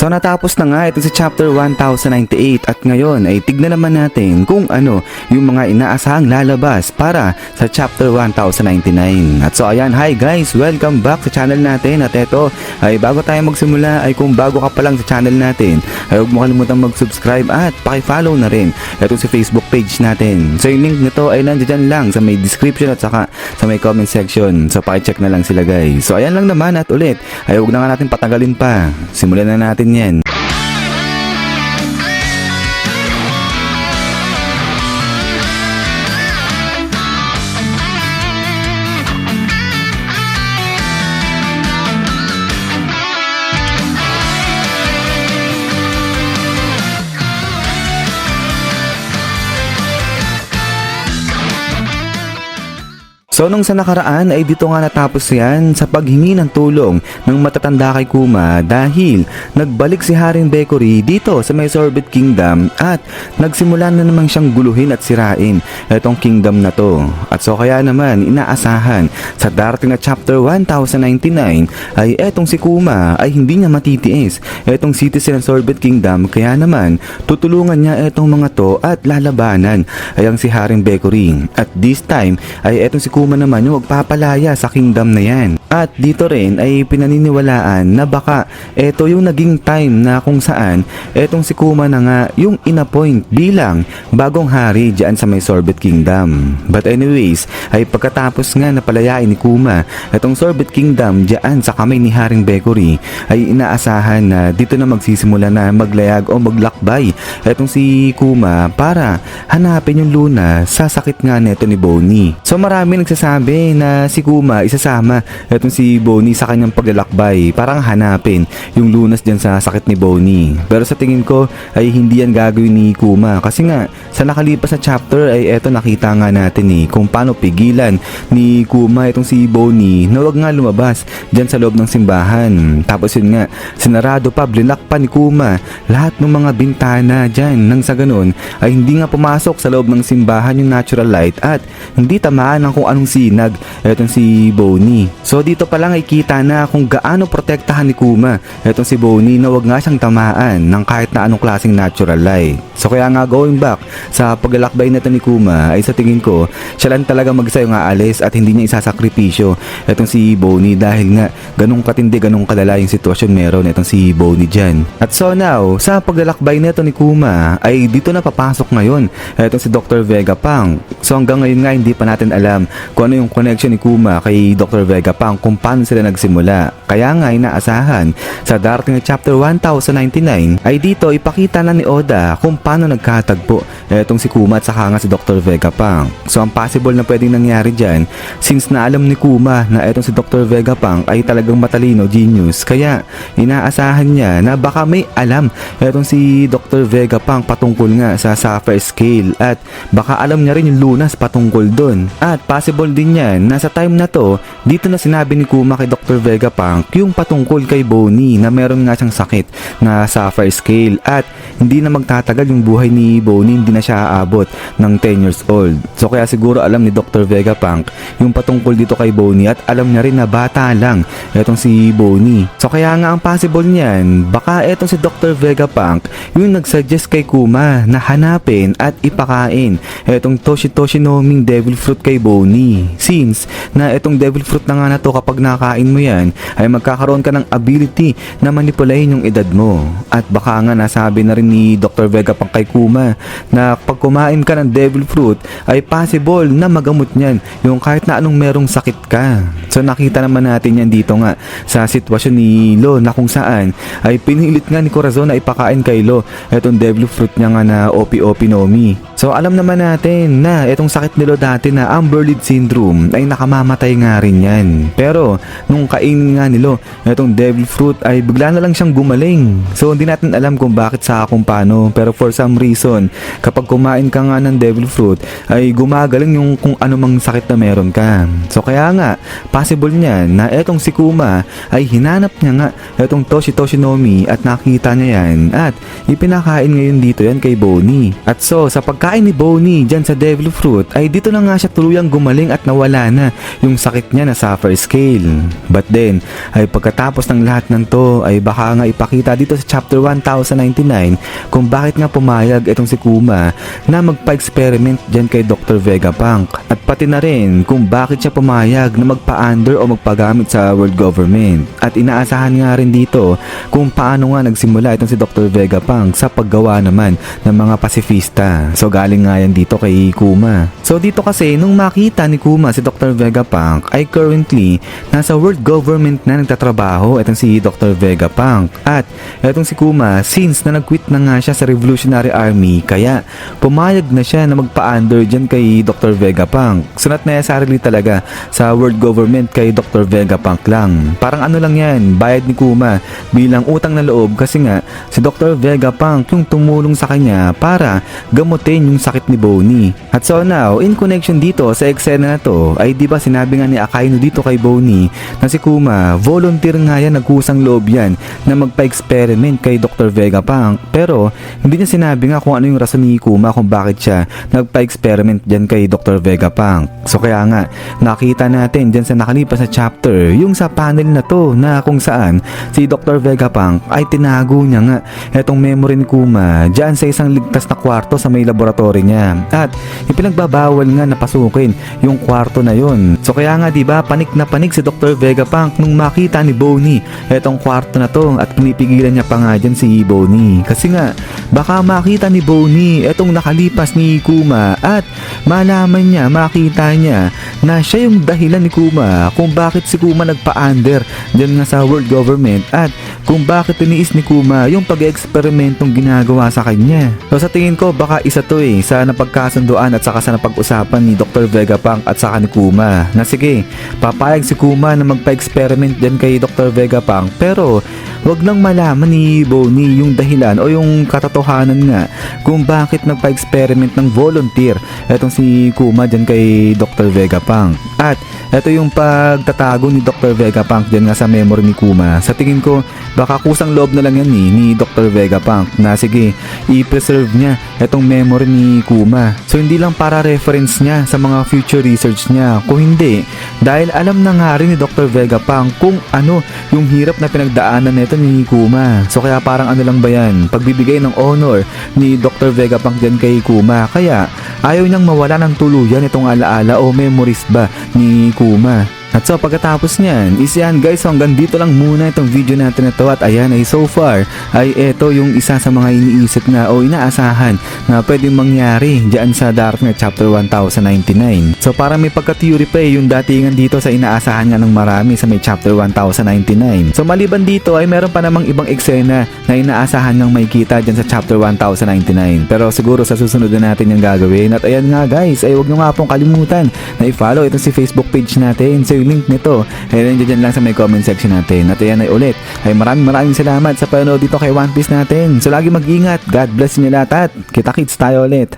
So natapos na nga ito sa chapter 1098 at ngayon ay tignan naman natin kung ano yung mga inaasahang lalabas para sa chapter 1099. At so ayan, hi guys, welcome back sa channel natin. At ito ay bago tayo magsimula ay kung bago ka pa lang sa channel natin ay huwag mo kalimutang mag-subscribe at paki-follow na rin ito sa Facebook page natin. So yung link nito ay nandiyan lang sa may description at saka sa may comment section. So paki-check na lang sila guys. So ayan lang naman at ulit ay huwag na nga natin patagalin pa. Simulan na natin yan. So nung sa nakaraan ay dito nga natapos yan sa paghingi ng tulong ng matatanda kay Kuma dahil nagbalik si Haring Bakery dito sa may Sorbet Kingdom at nagsimula na naman siyang guluhin at sirain itong kingdom na to. At so kaya naman inaasahan sa darating na chapter 1099 ay etong si Kuma ay hindi niya matitiis etong citizen ng Sorbet Kingdom, kaya naman tutulungan niya etong mga to at lalabanan ay ang si Haring Bakery. At this time ay etong si Kuma naman yung magpapalaya sa kingdom na yan. At dito rin ay pinaniniwalaan na baka eto yung naging time na kung saan etong si Kuma na nga yung inappoint bilang bagong hari dyan sa may Sorbet Kingdom. But anyways, ay pagkatapos nga napalayain ni Kuma etong Sorbet Kingdom dyan sa kamay ni Haring Bakery ay inaasahan na dito na magsisimula na maglayag o maglakbay etong si Kuma para hanapin yung Luna sa sakit nga neto ni Bonnie. So marami nagsasabi na si Kuma isasama etong si Bonnie sa kanyang paglalakbay, parang hanapin yung lunas dyan sa sakit ni Bonnie. Pero sa tingin ko ay hindi yan gagawin ni Kuma kasi nga sa nakalipas na chapter ay eto nakita nga natin kung paano pigilan ni Kuma itong si Bonnie na wag nga lumabas dyan sa loob ng simbahan. Tapos yun nga, sinarado pa, blinak pa ni Kuma lahat ng mga bintana dyan nang sa ganun ay hindi nga pumasok sa loob ng simbahan yung natural light at hindi tamaan ng kung anong sinag etong si Bonnie. So dito pa lang ay kita na kung gaano protektahan ni Kuma etong si Bonnie na wag nga siyang tamaan ng kahit na anong klaseng natural light. So kaya nga going back sa paglalakbay nito ni Kuma ay sa tingin ko siya lang talaga mag-isa yung aalis at hindi niya isasakripisyo etong si Bonnie dahil nga ganong katindi, ganong kalala yung sitwasyon meron etong si Bonnie dyan. At so now, sa paglalakbay nito ni Kuma ay dito na papasok ngayon etong si Dr. Vegapunk. So hanggang ngayon nga hindi pa natin alam kung ano yung connection ni Kuma kay Dr. Vegapunk, kung paano sila nagsimula. Kaya nga inaasahan sa darating na chapter 1099 ay dito ipakita na ni Oda kung paano nagkatagpo etong si Kuma at saka nga si Dr. Vegapunk. So ang possible na pwedeng nangyari dyan, since na alam ni Kuma na etong si Dr. Vegapunk ay talagang matalino, genius, kaya inaasahan niya na baka may alam etong si Dr. Vegapunk patungkol nga sa Sapphire Scale at baka alam niya rin yung lunas patungkol dun. At possible din yan na sa time na to, dito na sinabi ni Kuma kay Dr. Vegapunk yung patungkol kay Bonnie na meron nga siyang sakit na Sapphire Scale at hindi na magtatagal yung buhay ni Bonnie, hindi na siya aabot ng 10 years old. So kaya siguro alam ni Dr. Vegapunk yung patungkol dito kay Bonnie at alam niya rin na bata lang etong si Bonnie. So kaya nga ang possible niyan, baka etong si Dr. Vegapunk yung nagsuggest kay Kuma na hanapin at ipakain etong Toshitoshi-no-ming devil fruit kay Bonnie. Since na etong devil fruit na nga na to kapag nakain mo yan ay magkakaroon ka ng ability na manipulahin yung edad mo. At baka nga nasabi na rin ni Dr. Vegapunk kay Kuma na pag kumain ka ng devil fruit ay possible na magamot niyan yung kahit na anong merong sakit ka. So nakita naman natin yan dito nga sa sitwasyon ni Lo na kung saan ay pinilit nga ni Corazon na ipakain kay Lo etong devil fruit niya nga na Opi-Opi no Mi. So alam naman natin na etong sakit ni Lo dati na Amber Lid Syndrome ay nakamamatay nga rin yan. Pero nung kainin nga ni Lo etong devil fruit ay bigla na lang siyang gumaling. So hindi natin alam kung bakit sa kung paano, pero for some reason kapag kumain ka nga ng devil fruit ay gumagaling yung kung anumang sakit na meron ka. So kaya nga possible niya na etong si Kuma ay hinanap niya nga etong Toshitoshi-no-mi at nakita niya yan at ipinakain ngayon dito yan kay Bonnie. At so sa pagkain ni Bonnie dyan sa devil fruit ay dito na nga siya tuluyang gumaling at nawala na yung sakit niya na Sapphire Scale. scale. But then, ay pagkatapos ng lahat ng to ay baka nga ipakita dito sa chapter 1099 kung bakit nga pumayag itong si Kuma na magpa-experiment dyan kay Dr. Vegapunk, at pati na rin kung bakit siya pumayag na magpa-under o magpagamit sa world government. At inaasahan nga rin dito kung paano nga nagsimula itong si Dr. Vegapunk sa paggawa naman ng mga pasifista. So galing nga yan dito kay Kuma. So dito kasi nung makita ni Kuma si Dr. Vegapunk ay currently nasa world government na nagtatrabaho itong si Dr. Vegapunk. At itong si Kuma, since na nag-quit na nga siya sa Revolutionary Army, kaya pumayag na siya na magpa-under dyan kay Dr. Vegapunk. So not necessarily talaga sa world government kay Dr. Vegapunk lang. Parang ano lang yan, bayad ni Kuma bilang utang na loob kasi nga si Dr. Vegapunk yung tumulong sa kanya para gamutin yung sakit ni Bonnie. At so now, in connection dito sa eksena na to, ay di ba sinabi nga ni Akainu dito kay Bonnie na si Kuma, volunteer nga yan, nagkusang loob yan na magpa-experiment kay Dr. Vegapunk, pero hindi niya sinabi nga kung ano yung rason ni Kuma kung bakit siya nagpa-experiment dyan kay Dr. Vegapunk. So kaya nga, nakita natin dyan sa nakalipas na chapter, yung sa panel na to na kung saan si Dr. Vegapunk ay tinago niya nga etong memory ni Kuma dyan sa isang ligtas na kwarto sa may laboratory niya, at ipinagbabawal nga na pasukin yung kwarto na yun. So kaya nga diba, panik na panik si Dr. Vegapunk nung makita ni Bonnie etong kwarto na to, at pinipigilan niya pa nga dyan si Bonnie kasi nga baka makita ni Bonnie etong nakalipas ni Kuma at malaman niya, makita niya na siya yung dahilan ni Kuma kung bakit si Kuma nagpa-under dyan nga sa world government, at kung bakit tiniis ni Kuma yung pag-eksperimentong ginagawa sa kanya. So sa tingin ko baka isa to sa napagkasunduan at saka sa napag-usapan ni Dr. Vegapunk at saka ni Kuma na sige, papayag si Kuma na magpa-experiment dyan kay Dr. Vegapunk, pero wag nang malaman ni Bonnie yung dahilan o yung katotohanan nga kung bakit nagpa-experiment ng volunteer etong si Kuma dyan kay Dr. Vegapunk. At eto yung pagtatago ni Dr. Vegapunk dyan nga sa memory ni Kuma. Sa tingin ko baka kusang loob na lang yan ni Dr. Vegapunk na sige, i-preserve niya etong memory ni Kuma. So hindi lang para reference niya sa mga future research niya, kung hindi dahil alam na nga rin ni Dr. Vegapunk kung ano yung hirap na pinagdaanan nito ni Kuma. So kaya parang ano lang ba yan, pagbibigay ng honor ni Dr. Vegapunk dyan kay Kuma, kaya ayaw niyang mawala ng tuluyan itong alaala o memories ba ni Kuma. At so pagkatapos niyan, is yan guys, so hanggang dito lang muna itong video natin na to, at ayan ay so far ay ito yung isa sa mga iniisip na o inaasahan na pwedeng mangyari dyan sa darating na chapter 1099. So para may pagka-theory pa yung datingan dito sa inaasahan nga ng marami sa may chapter 1099. So maliban dito ay meron pa namang ibang eksena na inaasahan ng makikita dyan sa chapter 1099. Pero siguro sa susunod na natin yung gagawin. At ayan nga guys, ay huwag nyo nga pong kalimutan na i-follow itong si Facebook page natin. So yung link nito ay nandiyan lang sa may comment section natin. At ayan ay ulit, ay maraming salamat sa panonood dito kay One Piece natin. So lagi mag-ingat, God bless niyo lahat at kita-kits tayo ulit.